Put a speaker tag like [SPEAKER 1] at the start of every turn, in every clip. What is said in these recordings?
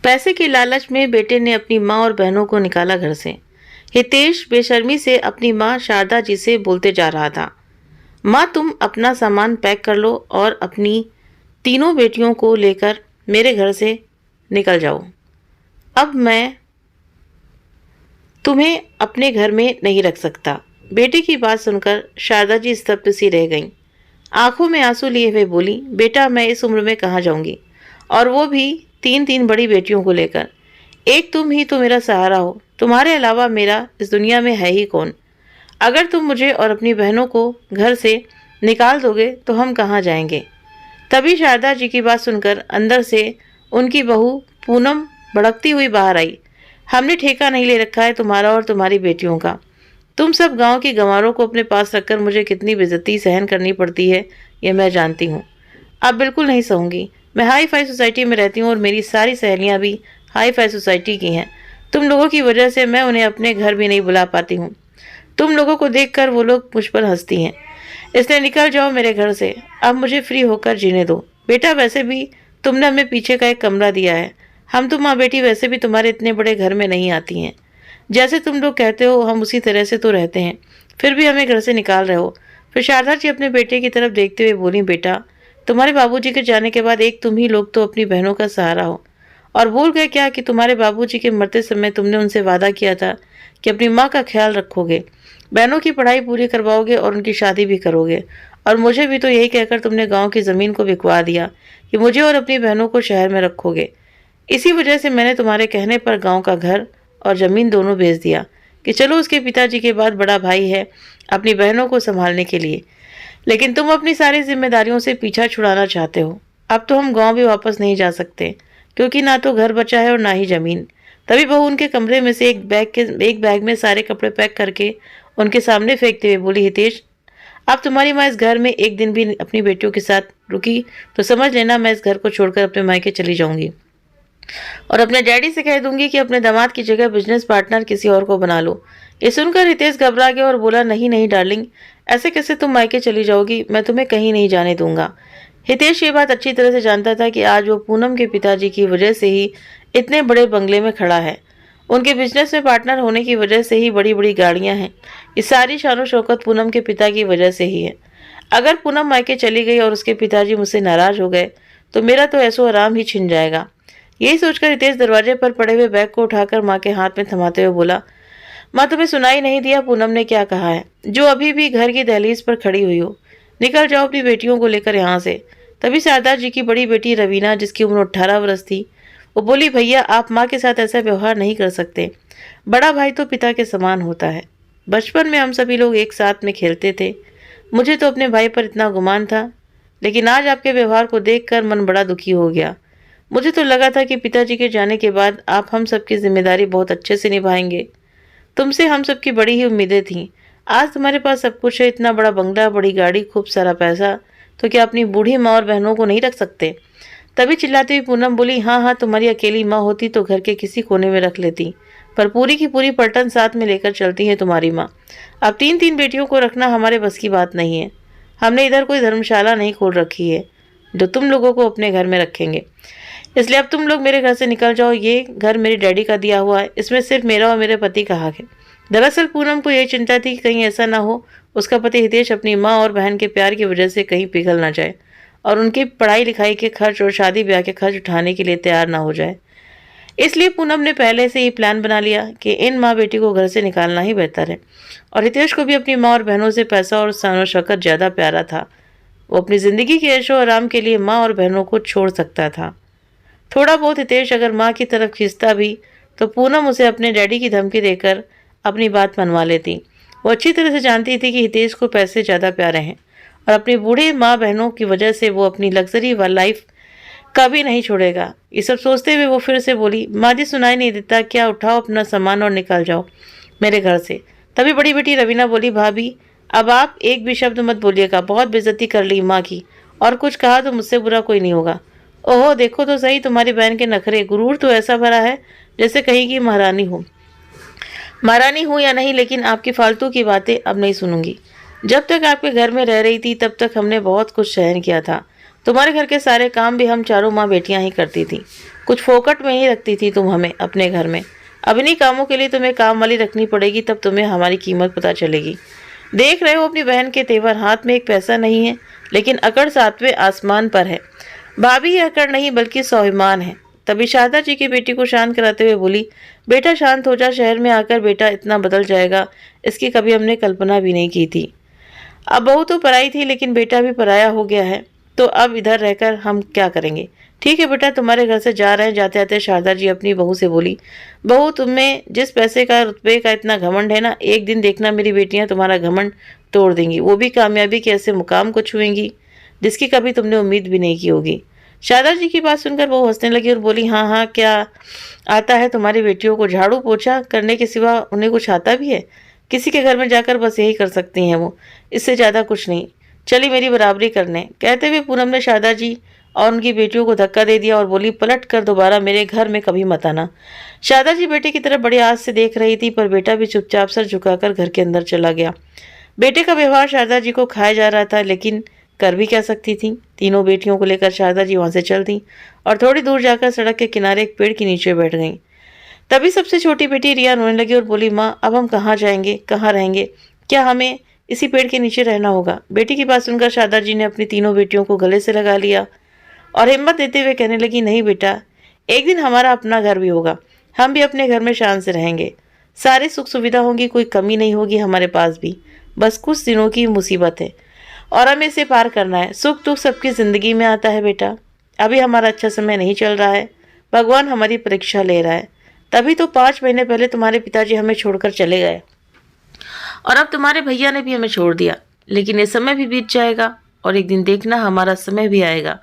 [SPEAKER 1] पैसे के लालच में बेटे ने अपनी माँ और बहनों को निकाला घर से। हितेश बेशर्मी से अपनी माँ शारदा जी से बोलते जा रहा था, माँ तुम अपना सामान पैक कर लो और अपनी तीनों बेटियों को लेकर मेरे घर से निकल जाओ। अब मैं तुम्हें अपने घर में नहीं रख सकता। बेटे की बात सुनकर शारदा जी स्तब्ध सी रह गईं। आंखों में आंसू लिए हुए बोली, बेटा मैं इस उम्र में कहाँ जाऊंगी, और वो भी तीन तीन बड़ी बेटियों को लेकर। एक तुम ही तो मेरा सहारा हो, तुम्हारे अलावा मेरा इस दुनिया में है ही कौन। अगर तुम मुझे और अपनी बहनों को घर से निकाल दोगे तो हम कहाँ जाएंगे। तभी शारदा जी की बात सुनकर अंदर से उनकी बहू पूनम भड़कती हुई बाहर आई। हमने ठेका नहीं ले रखा है तुम्हारा और तुम्हारी बेटियों का। तुम सब गांव की गंवारों को अपने पास रखकर मुझे कितनी बेइज्जती सहन करनी पड़ती है ये मैं जानती हूँ। अब बिल्कुल नहीं सहूंगी। मैं हाई फाई सोसाइटी में रहती हूँ और मेरी सारी सहेलियाँ भी हाई फाई सोसाइटी की हैं। तुम लोगों की वजह से मैं उन्हें अपने घर भी नहीं बुला पाती हूँ। तुम लोगों को देखकर वो लोग मुझ पर हंसती हैं। इसलिए निकल जाओ मेरे घर से। अब मुझे फ्री होकर जीने दो। बेटा वैसे भी तुमने हमें पीछे का एक कमरा दिया है। हम तो माँ बेटी वैसे भी तुम्हारे इतने बड़े घर में नहीं आती हैं। जैसे तुम लोग कहते हो हम उसी तरह से तो रहते हैं, फिर भी हमें घर से निकाल रहे हो। फिर शारदा जी अपने बेटे की तरफ देखते हुए बोली, बेटा तुम्हारे बाबूजी के जाने के बाद एक तुम ही लोग तो अपनी बहनों का सहारा हो। और भूल गए क्या कि तुम्हारे बाबूजी के मरते समय तुमने उनसे वादा किया था कि अपनी माँ का ख्याल रखोगे, बहनों की पढ़ाई पूरी करवाओगे और उनकी शादी भी करोगे। और मुझे भी तो यही कहकर तुमने गांव की ज़मीन को बिकवा दिया कि मुझे और अपनी बहनों को शहर में रखोगे। इसी वजह से मैंने तुम्हारे कहने पर गांव का घर और ज़मीन दोनों बेच दिया कि चलो उसके पिताजी के बाद बड़ा भाई है अपनी बहनों को संभालने के लिए। लेकिन तुम अपनी सारी जिम्मेदारियों से पीछा छुड़ाना चाहते हो। अब तो हम गांव भी वापस नहीं जा सकते क्योंकि ना तो घर बचा है और ना ही ज़मीन। तभी बहू उनके कमरे में से एक बैग में सारे कपड़े पैक करके उनके सामने फेंकते हुए बोली, हितेश अब तुम्हारी माँ इस घर में एक दिन भी अपनी बेटियों के साथ रुकी तो समझ लेना मैं इस घर को छोड़कर अपने मायके चली जाऊंगी और अपने डैडी से कह दूंगी कि अपने दामाद की जगह बिजनेस पार्टनर किसी और को बना लो। ये सुनकर हितेश घबरा गया और बोला, नहीं नहीं डार्लिंग, ऐसे कैसे तुम मायके चली जाओगी, मैं तुम्हें कहीं नहीं जाने दूंगा। हितेश ये बात अच्छी तरह से जानता था कि आज वो पूनम के पिताजी की वजह से ही इतने बड़े बंगले में खड़ा है। उनके बिजनेस में पार्टनर होने की वजह से ही बड़ी बड़ी गाड़ियां हैं। ये सारी शानो शौकत पूनम के पिता की वजह से ही है। अगर पूनम मायके चली गई और उसके पिताजी मुझसे नाराज हो गए तो मेरा तो ऐसो आराम ही छिन जाएगा। यही सोचकर हितेश दरवाजे पर पड़े हुए बैग को उठाकर माँ के हाथ में थमाते हुए बोला, माँ तुम्हें सुनाई नहीं दिया पूनम ने क्या कहा है, जो अभी भी घर की दहलीज पर खड़ी हुई हो। निकल जाओ अपनी बेटियों को लेकर यहाँ से। तभी शारदा जी की बड़ी बेटी रवीना, जिसकी उम्र 18 वर्ष थी, वो बोली, भैया आप माँ के साथ ऐसा व्यवहार नहीं कर सकते। बड़ा भाई तो पिता के समान होता है। बचपन में हम सभी लोग एक साथ में खेलते थे। मुझे तो अपने भाई पर इतना गुमान था, लेकिन आज आपके व्यवहार को देखकर मन बड़ा दुखी हो गया। मुझे तो लगा था कि पिताजी के जाने के बाद आप हम सबकी जिम्मेदारी बहुत अच्छे से निभाएंगे। तुमसे हम सबकी बड़ी ही उम्मीदें थीं। आज तुम्हारे पास सब कुछ है, इतना बड़ा बंगला, बड़ी गाड़ी, खूब सारा पैसा, तो क्या अपनी बूढ़ी माँ और बहनों को नहीं रख सकते। तभी चिल्लाती हुई पूनम बोली, हाँ हाँ तुम्हारी अकेली माँ होती तो घर के किसी कोने में रख लेती, पर पूरी की पूरी पलटन साथ में लेकर चलती है तुम्हारी माँ। अब तीन तीन बेटियों को रखना हमारे बस की बात नहीं है। हमने इधर कोई धर्मशाला नहीं खोल रखी है जो तुम लोगों को अपने घर में रखेंगे। इसलिए अब तुम लोग मेरे घर से निकल जाओ। ये घर मेरे डैडी का दिया हुआ है, इसमें सिर्फ मेरा और मेरे पति का हक है। दरअसल पूनम को यही चिंता थी कि कहीं ऐसा ना हो उसका पति हितेश अपनी माँ और बहन के प्यार की वजह से कहीं पिघल ना जाए और उनकी पढ़ाई लिखाई के खर्च और शादी ब्याह के खर्च उठाने के लिए तैयार ना हो जाए। इसलिए पूनम ने पहले से ही प्लान बना लिया कि इन माँ बेटी को घर से निकालना ही बेहतर है। और हितेश को भी अपनी माँ और बहनों से पैसा और शान शौकत ज़्यादा प्यारा था। वो अपनी ज़िंदगी के ऐशो आराम के लिए माँ और बहनों को छोड़ सकता था। थोड़ा बहुत हितेश अगर माँ की तरफ खींचता भी तो पूनम उसे अपने डैडी की धमकी देकर अपनी बात मनवा लेती। वो अच्छी तरह से जानती थी कि हितेश को पैसे ज़्यादा प्यारे हैं और अपनी बूढ़े माँ बहनों की वजह से वो अपनी लग्जरी व लाइफ कभी नहीं छोड़ेगा। ये सब सोचते हुए वो फिर से बोली, माँ जी सुनाई नहीं देता क्या, उठाओ अपना सामान और निकल जाओ मेरे घर से। तभी बड़ी बेटी रवीना बोली, भाभी अब आप एक भी शब्द मत बोलिएगा, बहुत बेइज्जती कर ली माँ की, और कुछ कहा तो मुझसे बुरा कोई नहीं होगा। ओहो देखो तो सही तुम्हारी बहन के नखरे, गुरूर तो ऐसा भरा है जैसे कहीं की महारानी हो। महारानी हूँ या नहीं, लेकिन आपकी फालतू की बातें अब नहीं सुनूंगी। जब तक आपके घर में रह रही थी तब तक हमने बहुत कुछ सहन किया था, तुम्हारे घर के सारे काम भी हम चारों माँ बेटियां ही करती थी। कुछ फोकट में ही रखती थी तुम हमें अपने घर में। अब इन्हीं कामों के लिए तुम्हें काम वाली रखनी पड़ेगी, तब तुम्हें हमारी कीमत पता चलेगी। देख रहे हो अपनी बहन के तेवर, हाथ में एक पैसा नहीं है, लेकिन अकड़ सातवें आसमान पर है। भाभी ये अकड़ नहीं बल्कि स्वाभिमान है। तभी शारदा जी की बेटी को शांत कराते हुए बोली, बेटा शांत हो जा, शहर में आकर बेटा इतना बदल जाएगा, इसकी कभी हमने कल्पना भी नहीं की थी। अब बहू तो पराई थी, लेकिन बेटा भी पराया हो गया है, तो अब इधर रहकर हम क्या करेंगे। ठीक है बेटा, तुम्हारे घर से जा रहे हैं। जाते आते शारदा जी अपनी बहू से बोली, बहू तुम्हें जिस पैसे का रुतबे का इतना घमंड है ना, एक दिन देखना मेरी बेटियां तुम्हारा घमंड तोड़ देंगी, वो भी कामयाबी के ऐसे मुकाम को छुएंगी जिसकी कभी तुमने उम्मीद भी नहीं की होगी। शारदा जी की बात सुनकर बहू हंसने लगी और बोली, हाँ हाँ, क्या आता है तुम्हारी बेटियों को, झाड़ू पोछा करने के सिवा उन्हें कुछ आता भी है? किसी के घर में जाकर बस यही कर सकती हैं वो, इससे ज़्यादा कुछ नहीं। चली मेरी बराबरी करने। कहते हुए पूनम ने शारदा जी और उनकी बेटियों को धक्का दे दिया और बोली, पलट कर दोबारा मेरे घर में कभी मत आना। शारदा जी बेटे की तरफ बड़ी आस से देख रही थी, पर बेटा भी चुपचाप सर झुकाकर घर के अंदर चला गया। बेटे का व्यवहार शारदा जी को खाया जा रहा था, लेकिन कर भी क्या सकती थी। तीनों बेटियों को लेकर शारदा जी वहां से चल दी और थोड़ी दूर जाकर सड़क के किनारे एक पेड़ के नीचे बैठ गई। तभी सबसे छोटी बेटी रिया रोने लगी और बोली, माँ अब हम कहाँ जाएंगे, कहाँ रहेंगे? क्या हमें इसी पेड़ के नीचे रहना होगा? बेटी की बात सुनकर शारदा जी ने अपनी तीनों बेटियों को गले से लगा लिया और हिम्मत देते हुए कहने लगी, नहीं बेटा, एक दिन हमारा अपना घर भी होगा, हम भी अपने घर में शान से रहेंगे, सारी सुख सुविधा होंगी, कोई कमी नहीं होगी हमारे पास भी। बस कुछ दिनों की मुसीबत है और हमें इसे पार करना है। सुख दुख सबकी ज़िंदगी में आता है बेटा, अभी हमारा अच्छा समय नहीं चल रहा है, भगवान हमारी परीक्षा ले रहा है। तभी तो 5 महीने पहले तुम्हारे पिताजी हमें छोड़कर चले गए और अब तुम्हारे भैया ने भी हमें छोड़ दिया, लेकिन ये समय भी बीत जाएगा और एक दिन देखना हमारा समय भी आएगा।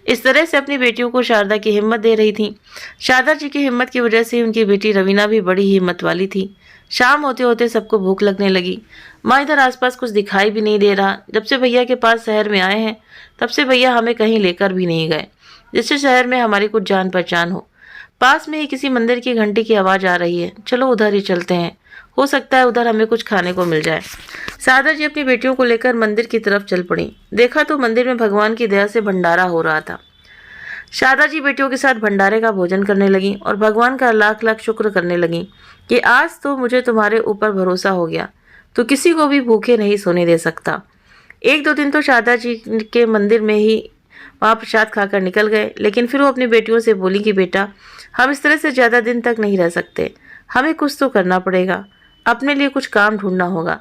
[SPEAKER 1] इस तरह से अपनी बेटियों को शारदा की हिम्मत दे रही थी। शारदा जी की हिम्मत की वजह से उनकी बेटी रवीना भी बड़ी हिम्मत वाली थी। शाम होते होते सबको भूख लगने लगी। माँ इधर आसपास कुछ दिखाई भी नहीं दे रहा। जब से भैया के पास शहर में आए हैं, तब से भैया हमें कहीं लेकर भी नहीं गए जिससे शहर में हमारी कुछ जान पहचान हो। पास में ही किसी मंदिर की घंटी की आवाज़ आ रही है, चलो उधर ही चलते हैं, हो सकता है उधर हमें कुछ खाने को मिल जाए। शारदा जी अपनी बेटियों को लेकर मंदिर की तरफ चल पड़ी। देखा तो मंदिर में भगवान की दया से भंडारा हो रहा था। शारदा जी बेटियों के साथ भंडारे का भोजन करने लगी और भगवान का लाख लाख शुक्र करने लगी कि आज तो मुझे तुम्हारे ऊपर भरोसा हो गया, तो किसी को भी भूखे नहीं सोने दे सकता। 1-2 दिन तो शारदा जी के मंदिर में ही वहाँ प्रसाद खाकर निकल गए, लेकिन फिर वो अपनी बेटियों से बोली कि बेटा, हम इस तरह से ज़्यादा दिन तक नहीं रह सकते, हमें कुछ तो करना पड़ेगा, अपने लिए कुछ काम ढूंढना होगा,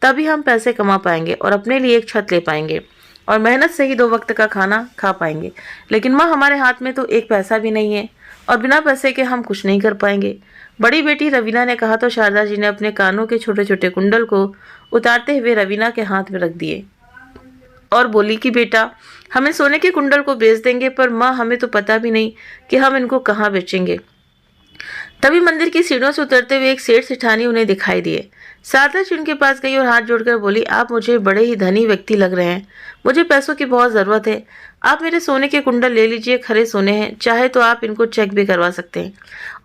[SPEAKER 1] तभी हम पैसे कमा पाएंगे और अपने लिए एक छत ले पाएंगे और मेहनत से ही 2 वक्त का खाना खा पाएंगे। लेकिन माँ, हमारे हाथ में तो एक पैसा भी नहीं है और बिना पैसे के हम कुछ नहीं कर पाएंगे, बड़ी बेटी रवीना ने कहा। तो शारदा जी ने अपने कानों के छोटे छोटे कुंडल को उतारते हुए रवीना के हाथ में रख दिए और बोली कि बेटा, हमें सोने के कुंडल को बेच देंगे, पर माँ हमें तो पता भी नहीं कि हम इनको कहाँ बेचेंगे। तभी मंदिर की सीढ़ियों से उतरते हुए एक सेठ सेठानी उन्हें दिखाई दिए। शारदा जी उनके पास गई और हाथ जोड़कर बोली, आप मुझे बड़े ही धनी व्यक्ति लग रहे हैं, मुझे पैसों की बहुत ज़रूरत है, आप मेरे सोने के कुंडल ले लीजिए, खरे सोने हैं, चाहे तो आप इनको चेक भी करवा सकते हैं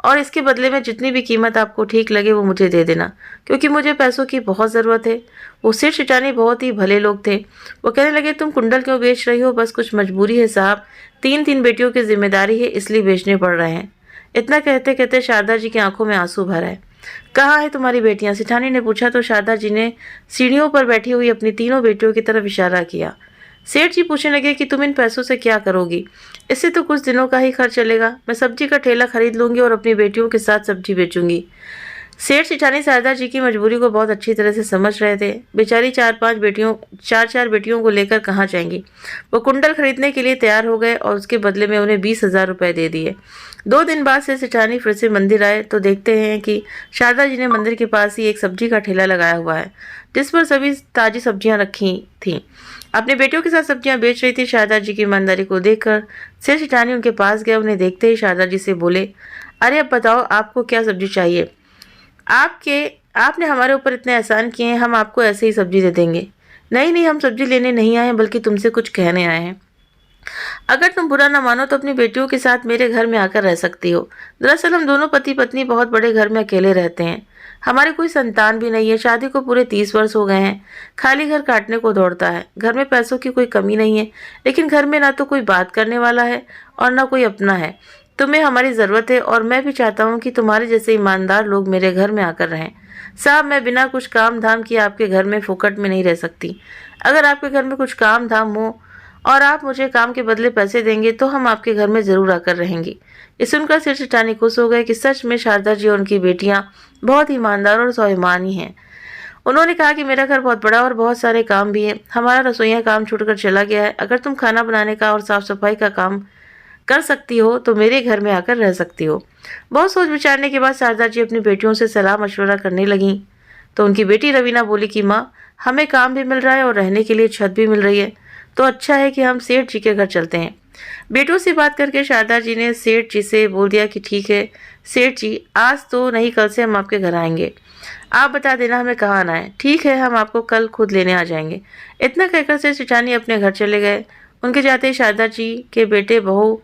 [SPEAKER 1] और इसके बदले में जितनी भी कीमत आपको ठीक लगे वो मुझे दे देना, क्योंकि मुझे पैसों की बहुत ज़रूरत है। वो सेठ सेठानी बहुत ही भले लोग थे। वो कहने लगे, तुम कुंडल क्यों बेच रही हो? बस कुछ मजबूरी है साहब, 3 बेटियों की जिम्मेदारी है, इसलिए बेचने पड़ रहे हैं। इतना कहते कहते शारदा जी की आंखों में आंसू भर आए। कहाँ है तुम्हारी बेटियां? सेठानी ने पूछा। तो शारदा जी ने सीढ़ियों पर बैठी हुई अपनी 3 बेटियों की तरफ इशारा किया। सेठ जी पूछने लगे कि तुम इन पैसों से क्या करोगी? इससे तो कुछ दिनों का ही खर्च चलेगा, मैं सब्जी का ठेला खरीद लूंगी और अपनी बेटियों के साथ सब्जी बेचूंगी। सेठ सेठानी शारदा जी की मजबूरी को बहुत अच्छी तरह से समझ रहे थे। बेचारी 4 बेटियों को लेकर कहाँ जाएंगी। वो कुंडल खरीदने के लिए तैयार हो गए और उसके बदले में उन्हें 20,000 रुपये दे दिए। 2 दिन बाद से सेठानी फिर से मंदिर आए तो देखते हैं कि शारदा जी ने मंदिर के पास ही एक सब्जी का ठेला लगाया हुआ है, जिस पर सभी ताज़ी सब्जियां रखी थीं। अपने बेटियों के साथ सब्जियां बेच रही थी। शारदा जी की ईमानदारी को देखकर सेठ सेठानी उनके पास गए। उन्हें देखते ही शारदा जी से बोले, अरे अब बताओ आपको क्या सब्जी चाहिए? आपने हमारे ऊपर इतने एहसान किए हैं, हम आपको ऐसे ही सब्जी दे देंगे। नहीं नहीं, हम सब्जी लेने नहीं आए हैं, बल्कि तुमसे कुछ कहने आए हैं। अगर तुम बुरा ना मानो तो अपनी बेटियों के साथ मेरे घर में आकर रह सकती हो। दरअसल हम दोनों पति पत्नी बहुत बड़े घर में अकेले रहते हैं। हमारी कोई संतान भी नहीं है। शादी को पूरे 30 वर्ष हो गए हैं। खाली घर काटने को दौड़ता है। घर में पैसों की कोई कमी नहीं है, लेकिन घर में ना तो कोई बात करने वाला है और ना कोई अपना है। तुम्हें हमारी ज़रूरत है और मैं भी चाहता हूँ कि तुम्हारे जैसे ईमानदार लोग मेरे घर में आकर रहें। साहब, मैं बिना कुछ काम धाम किए आपके घर में फोकट में नहीं रह सकती। अगर आपके घर में कुछ काम धाम हो और आप मुझे काम के बदले पैसे देंगे तो हम आपके घर में ज़रूर आकर रहेंगे। ये सुनकर सिर चट्टानी खुश हो गए कि सच में शारदा जी और उनकी बेटियां बहुत ईमानदार और स्वाभिमानी हैं। उन्होंने कहा कि मेरा घर बहुत बड़ा और बहुत सारे काम भी है। हमारा रसोइया काम छूटकर चला गया है। अगर तुम खाना बनाने का और साफ सफाई का काम कर सकती हो तो मेरे घर में आकर रह सकती हो। बहुत सोच विचारने के बाद शारदा जी अपनी बेटियों से सलाह मशवरा करने लगीं। तो उनकी बेटी रवीना बोली कि माँ, हमें काम भी मिल रहा है और रहने के लिए छत भी मिल रही है, तो अच्छा है कि हम सेठ जी के घर चलते हैं। बेटों से बात करके शारदा जी ने सेठ जी से बोल दिया कि ठीक है सेठ जी, आज तो नहीं कल से हम आपके घर आएंगे। आप बता देना हमें कहाँ आना है। ठीक है, हम आपको कल खुद लेने आ जाएंगे। इतना कहकर से सेठानी अपने घर चले गए। उनके जाते ही शारदा जी के बेटे बहू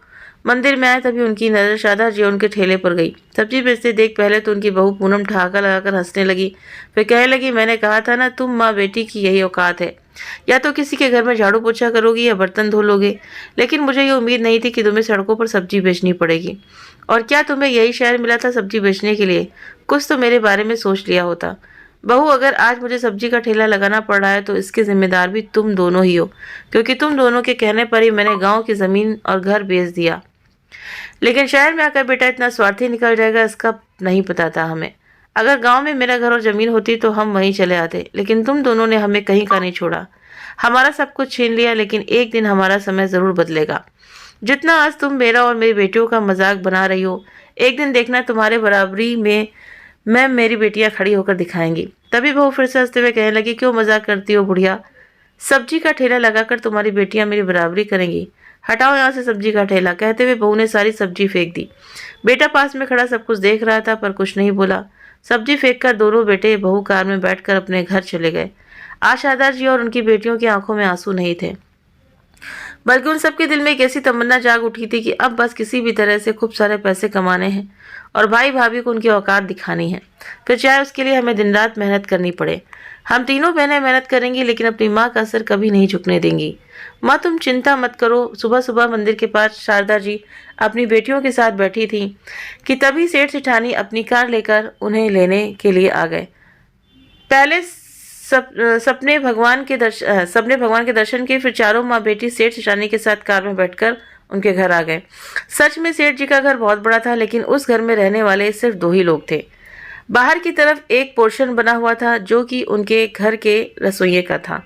[SPEAKER 1] मंदिर में आए। तभी उनकी नज़र शारदा जी उनके ठेले पर गई। सब्जी बेचते देख पहले तो उनकी बहू पूनम ठहाका लगाकर हंसने लगी। फिर कहने लगी, मैंने कहा था ना, तुम माँ बेटी की यही औकात है। या तो किसी के घर में झाड़ू पोछा करोगी या बर्तन धो लोगे, लेकिन मुझे ये उम्मीद नहीं थी कि तुम्हें सड़कों पर सब्जी बेचनी पड़ेगी। और क्या तुम्हें यही शहर मिला था सब्जी बेचने के लिए? कुछ तो मेरे बारे में सोच लिया होता। बहू, अगर आज मुझे सब्जी का ठेला लगाना पड़ रहा है तो इसके जिम्मेदार भी तुम दोनों ही हो, क्योंकि तुम दोनों के कहने पर ही मैंने गाँव की ज़मीन और घर बेच दिया। लेकिन शहर में आकर बेटा इतना स्वार्थी निकल जाएगा, इसका नहीं पता था हमें। अगर गांव में मेरा घर और ज़मीन होती तो हम वहीं चले आते, लेकिन तुम दोनों ने हमें कहीं का नहीं छोड़ा। हमारा सब कुछ छीन लिया, लेकिन एक दिन हमारा समय ज़रूर बदलेगा। जितना आज तुम मेरा और मेरी बेटियों का मजाक बना रही हो, एक दिन देखना तुम्हारे बराबरी में मैं मेरी बेटियां खड़ी होकर दिखाएंगी। तभी बहू फिर से हंसते हुए कहने लगी, क्यों मजाक करती हो बुढ़िया? सब्जी का ठेला लगाकर तुम्हारी बेटियां मेरी बराबरी करेंगी। हटाओ यहाँ से सब्जी का ठेला। कहते हुए बहू ने सारी सब्जी फेंक दी। बेटा पास में खड़ा सब कुछ देख रहा था पर कुछ नहीं बोला। सब्जी फेंककर दोनों बेटे बहू कार में बैठकर अपने घर चले गए। आज शारदा जी और उनकी बेटियों की आंखों में आंसू नहीं थे, बल्कि उन सबके दिल में एक ऐसी तमन्ना जाग उठी थी कि अब बस किसी भी तरह से खूब सारे पैसे कमाने हैं और भाई भाभी को उनकी औकात दिखानी है, फिर चाहे उसके लिए हमें दिन रात मेहनत करनी पड़े। हम तीनों बहनें मेहनत करेंगी, लेकिन अपनी माँ का असर कभी नहीं झुकने देंगी। माँ, तुम चिंता मत करो। सुबह सुबह मंदिर के पास शारदा जी अपनी बेटियों के साथ बैठी थी कि तभी सेठ सेठानी अपनी कार लेकर उन्हें लेने के लिए आ गए। पहले सबने भगवान के दर्शन किए, फिर चारों माँ बेटी सेठ सेठानी के साथ कार में बैठकर उनके घर आ गए। सच में सेठ जी का घर बहुत बड़ा था, लेकिन उस घर में रहने वाले सिर्फ 2 ही लोग थे। बाहर की तरफ एक पोर्शन बना हुआ था जो कि उनके घर के रसोइये का था।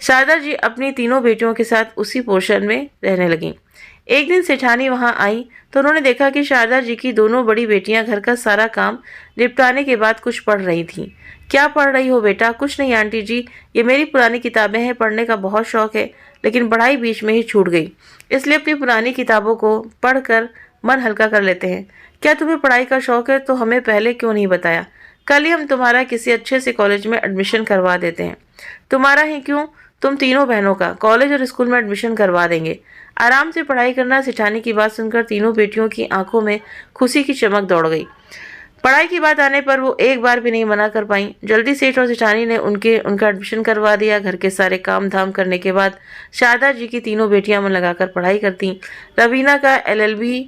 [SPEAKER 1] शारदा जी अपनी तीनों बेटियों के साथ उसी पोर्शन में रहने लगीं। एक दिन सेठानी वहां आई तो उन्होंने देखा कि शारदा जी की दोनों बड़ी बेटियां घर का सारा काम निपटाने के बाद कुछ पढ़ रही थीं। क्या पढ़ रही हो बेटा? कुछ नहीं आंटी जी, ये मेरी पुरानी किताबें हैं। पढ़ने का बहुत शौक है, लेकिन पढ़ाई बीच में ही छूट गई, इसलिए अपनी पुरानी किताबों को पढ़कर मन हल्का कर लेते हैं। क्या तुम्हें पढ़ाई का शौक है तो हमें पहले क्यों नहीं बताया? कल ही हम तुम्हारा किसी अच्छे से कॉलेज में एडमिशन करवा देते हैं। तुम्हारा ही क्यों, तुम तीनों बहनों का कॉलेज और स्कूल में एडमिशन करवा देंगे। आराम से पढ़ाई करना। सेठानी की बात सुनकर तीनों बेटियों की आंखों में खुशी की चमक दौड़ गई। पढ़ाई की बात आने पर वो एक बार भी नहीं मना कर पाई। जल्दी सेठ और सेठानी ने उनका एडमिशन करवा दिया। घर के सारे काम धाम करने के बाद शारदा जी की तीनों बेटियां मन लगाकर पढ़ाई करती। रवीना का LLB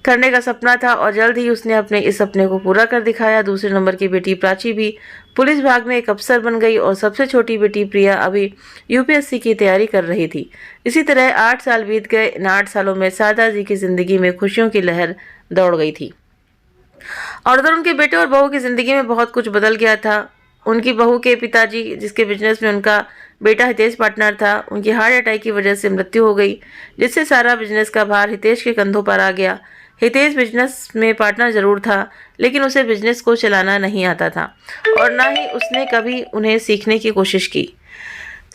[SPEAKER 1] करने का सपना था और जल्द ही उसने अपने इस सपने को पूरा कर दिखाया। दूसरे नंबर की बेटी प्राची भी पुलिस विभाग में एक अफसर बन गई और सबसे छोटी बेटी प्रिया अभी UPSC की तैयारी कर रही थी। इसी तरह 8 साल बीत गए। इन 8 सालों में शारदा जी की जिंदगी में खुशियों की लहर दौड़ गई थी और उधर उनके बेटे और बहू की जिंदगी में बहुत कुछ बदल गया था। उनकी बहू के पिताजी, जिसके बिजनेस में उनका बेटा हितेश पार्टनर था, उनकी हार्ट अटैक की वजह से मृत्यु हो गई, जिससे सारा बिजनेस का भार हितेश के कंधों पर आ गया। हितेश बिजनेस में पार्टनर जरूर था, लेकिन उसे बिजनेस को चलाना नहीं आता था और ना ही उसने कभी उन्हें सीखने की कोशिश की।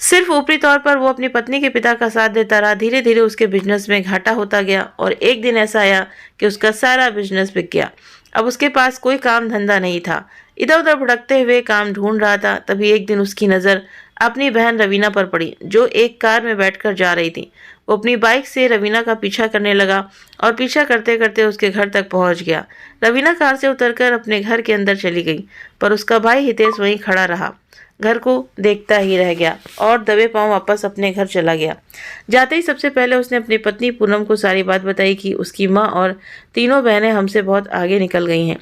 [SPEAKER 1] सिर्फ ऊपरी तौर पर वो अपनी पत्नी के पिता का साथ देता रहा। धीरे धीरे उसके बिजनेस में घाटा होता गया और एक दिन ऐसा आया कि उसका सारा बिजनेस बिक गया। अब उसके पास कोई काम धंधा नहीं था। इधर उधर भटकते हुए काम ढूंढ रहा था। तभी एक दिन उसकी नज़र अपनी बहन रवीना पर पड़ी, जो एक कार में बैठकर जा रही थी। वो अपनी बाइक से रवीना का पीछा करने लगा और पीछा करते करते उसके घर तक पहुंच गया। रवीना कार से उतरकर अपने घर के अंदर चली गई, पर उसका भाई हितेश वहीं खड़ा रहा, घर को देखता ही रह गया और दबे पांव वापस अपने घर चला गया। जाते ही सबसे पहले उसने अपनी पत्नी पूनम को सारी बात बताई कि उसकी माँ और तीनों बहनें हमसे बहुत आगे निकल गई हैं।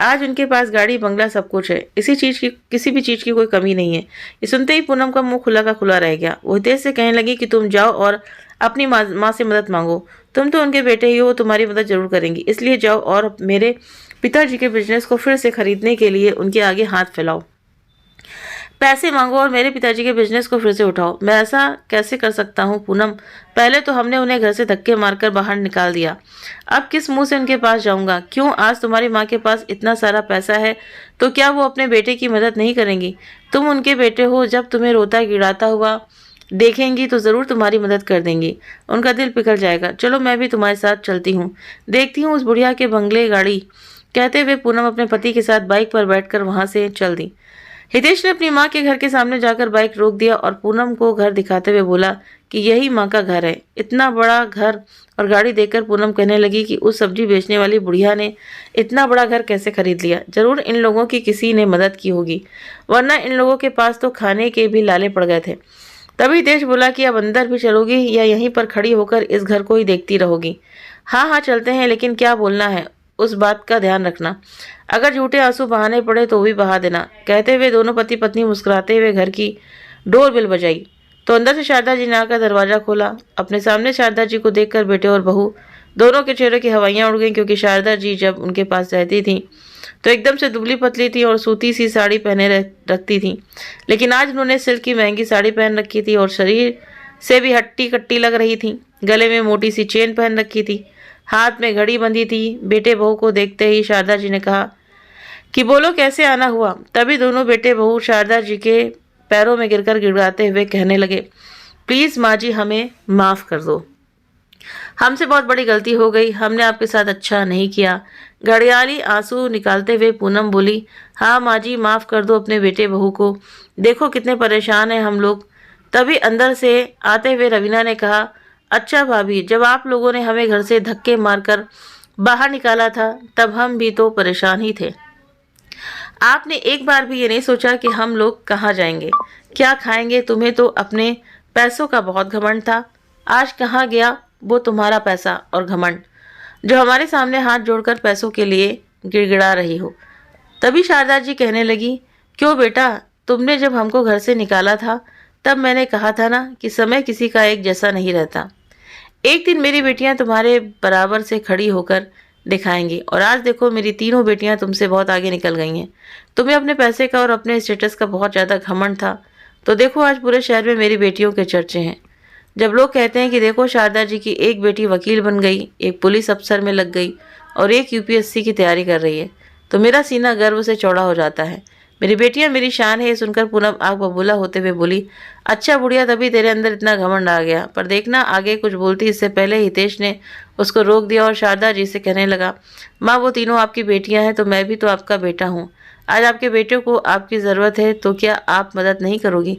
[SPEAKER 1] आज उनके पास गाड़ी बंगला सब कुछ है, किसी भी चीज़ की कोई कमी नहीं है। ये सुनते ही पूनम का मुंह खुला का खुला रह गया। वो हितेश से कहने लगी कि तुम जाओ और अपनी माँ से मदद मांगो, तुम तो उनके बेटे ही हो, तुम्हारी मदद जरूर करेंगी, इसलिए जाओ और मेरे पिताजी के बिजनेस को फिर से खरीदने के लिए उनके आगे हाथ फैलाओ, पैसे मांगो और मेरे पिताजी के बिजनेस को फिर से उठाओ। मैं ऐसा कैसे कर सकता हूँ पूनम? पहले तो हमने उन्हें घर से धक्के मारकर बाहर निकाल दिया, अब किस मुंह से उनके पास जाऊंगा? क्यों? आज तुम्हारी माँ के पास इतना सारा पैसा है तो क्या वो अपने बेटे की मदद नहीं करेंगी? तुम उनके बेटे हो, जब तुम्हें रोता गिड़ाता हुआ देखेंगी तो ज़रूर तुम्हारी मदद कर देंगी, उनका दिल पिघल जाएगा। चलो मैं भी तुम्हारे साथ चलती हूँ, देखती हूँ उस बुढ़िया के बंगले गाड़ी। कहते हुए पूनम अपने पति के साथ बाइक पर बैठकर वहां से चल दी। हितेश ने अपनी माँ के घर के सामने जाकर बाइक रोक दिया और पूनम को घर दिखाते हुए बोला कि यही माँ का घर है। इतना बड़ा घर और गाड़ी देखकर पूनम कहने लगी कि उस सब्जी बेचने वाली बुढ़िया ने इतना बड़ा घर कैसे खरीद लिया? जरूर इन लोगों की किसी ने मदद की होगी, वरना इन लोगों के पास तो खाने के भी लाले पड़ गए थे। तभी हितेश बोला कि अब अंदर भी चलोगी या यहीं पर खड़ी होकर इस घर को ही देखती रहोगी? हाँ हाँ चलते हैं, लेकिन क्या बोलना है उस बात का ध्यान रखना, अगर झूठे आंसू बहाने पड़े तो भी बहा देना। कहते हुए दोनों पति पत्नी मुस्कुराते हुए घर की डोर बेल बजाई तो अंदर से शारदा जी ने आकर दरवाजा खोला। अपने सामने शारदा जी को देखकर बेटे और बहू दोनों के चेहरे की हवाइयाँ उड़ गईं, क्योंकि शारदा जी जब उनके पास रहती थी तो एकदम से दुबली पतली थी और सूती सी साड़ी पहने रखती थी, लेकिन आज उन्होंने सिल्क की महंगी साड़ी पहन रखी थी और शरीर से भी हट्टी कट्टी लग रही थी। गले में मोटी सी चेन पहन रखी थी, हाथ में घड़ी बंधी थी। बेटे बहू को देखते ही शारदा जी ने कहा कि बोलो कैसे आना हुआ? तभी दोनों बेटे बहू शारदा जी के पैरों में गिरकर गिड़गिड़ाते हुए कहने लगे, प्लीज़ माँ जी हमें माफ़ कर दो, हमसे बहुत बड़ी गलती हो गई, हमने आपके साथ अच्छा नहीं किया। घड़ियाली आंसू निकालते हुए पूनम बोली, हाँ माँ जी माफ़ कर दो अपने बेटे बहू को, देखो कितने परेशान हैं हम लोग। तभी अंदर से आते हुए रवीना ने कहा, अच्छा भाभी, जब आप लोगों ने हमें घर से धक्के मारकर बाहर निकाला था तब हम भी तो परेशान ही थे। आपने एक बार भी ये नहीं सोचा कि हम लोग कहाँ जाएंगे, क्या खाएंगे? तुम्हें तो अपने पैसों का बहुत घमंड था, आज कहाँ गया वो तुम्हारा पैसा और घमंड, जो हमारे सामने हाथ जोड़कर पैसों के लिए गिड़गिड़ा रही हो। तभी शारदा जी कहने लगी, क्यों बेटा, तुमने जब हमको घर से निकाला था तब मैंने कहा था ना कि समय किसी का एक जैसा नहीं रहता। एक दिन मेरी बेटियां तुम्हारे बराबर से खड़ी होकर दिखाएंगी, और आज देखो मेरी तीनों बेटियां तुमसे बहुत आगे निकल गई हैं। तुम्हें अपने पैसे का और अपने स्टेटस का बहुत ज़्यादा घमंड था, तो देखो आज पूरे शहर में मेरी बेटियों के चर्चे हैं। जब लोग कहते हैं कि देखो शारदा जी की एक बेटी वकील बन गई, एक पुलिस अफसर में लग गई और एक यूपीएससी की तैयारी कर रही है, तो मेरा सीना गर्व से चौड़ा हो जाता है। मेरी बेटियां मेरी शान है। ये सुनकर पूनम आग बबूला होते हुए बोली, अच्छा बुढ़िया, तभी तेरे अंदर इतना घमंड आ गया। पर देखना आगे कुछ बोलती इससे पहले हितेश ने उसको रोक दिया और शारदा जी से कहने लगा, माँ वो तीनों आपकी बेटियां हैं तो मैं भी तो आपका बेटा हूँ। आज आपके बेटे को आपकी ज़रूरत है तो क्या आप मदद नहीं करोगी?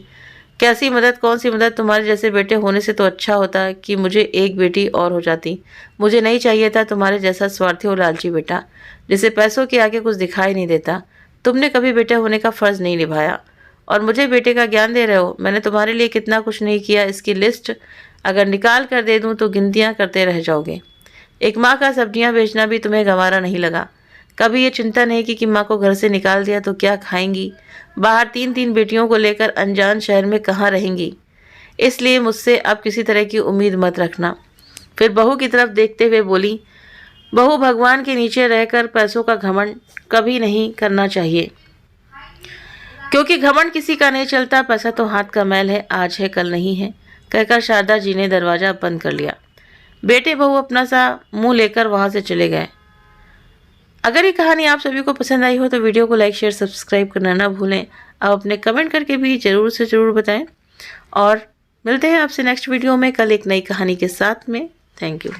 [SPEAKER 1] कैसी मदद? कौन सी मदद? तुम्हारे जैसे बेटे होने से तो अच्छा होता कि मुझे एक बेटी और हो जाती। मुझे नहीं चाहिए था तुम्हारे जैसा स्वार्थी और लालची बेटा, जिसे पैसों के आगे कुछ दिखाई नहीं देता। तुमने कभी बेटे होने का फ़र्ज़ नहीं निभाया और मुझे बेटे का ज्ञान दे रहे हो। मैंने तुम्हारे लिए कितना कुछ नहीं किया, इसकी लिस्ट अगर निकाल कर दे दूँ तो गिनतियाँ करते रह जाओगे। एक माँ का सब्जियाँ बेचना भी तुम्हें गंवारा नहीं लगा। कभी ये चिंता नहीं की कि माँ को घर से निकाल दिया तो क्या खाएंगी, बाहर तीन तीन बेटियों को लेकर अनजान शहर में कहाँ रहेंगी। इसलिए मुझसे अब किसी तरह की उम्मीद मत रखना। फिर बहू की तरफ देखते हुए बोली, बहू भगवान के नीचे रहकर पैसों का घमंड कभी नहीं करना चाहिए, क्योंकि घमंड किसी का नहीं चलता। पैसा तो हाथ का मैल है, आज है कल नहीं है, कहकर शारदा जी ने दरवाज़ा बंद कर लिया। बेटे बहू अपना सा मुंह लेकर वहाँ से चले गए। अगर ये कहानी आप सभी को पसंद आई हो तो वीडियो को लाइक शेयर सब्सक्राइब करना ना भूलें। आप अपने कमेंट करके भी ज़रूर से ज़रूर बताएं और मिलते हैं आपसे नेक्स्ट वीडियो में कल एक नई कहानी के साथ में। Thank you.